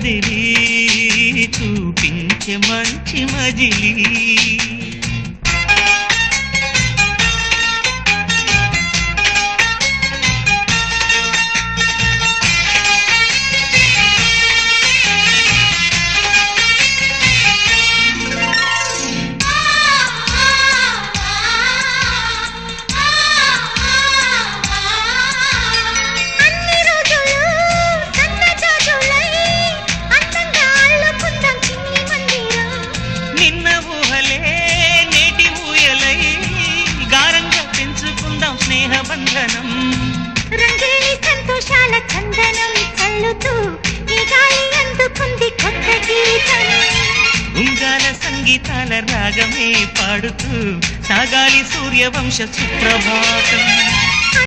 కదిలి చూపించే మంచి మజిలీ స్నేహబంధనం రంగేలి సంతోషాల చందనం చల్లుతూ ఈ గాలి అందుకుంది కొత్త గీతం ఉంగాల సంగీతాల రాగమే పాడుతూ సాగాలి సూర్యవంశ సుప్రభాతం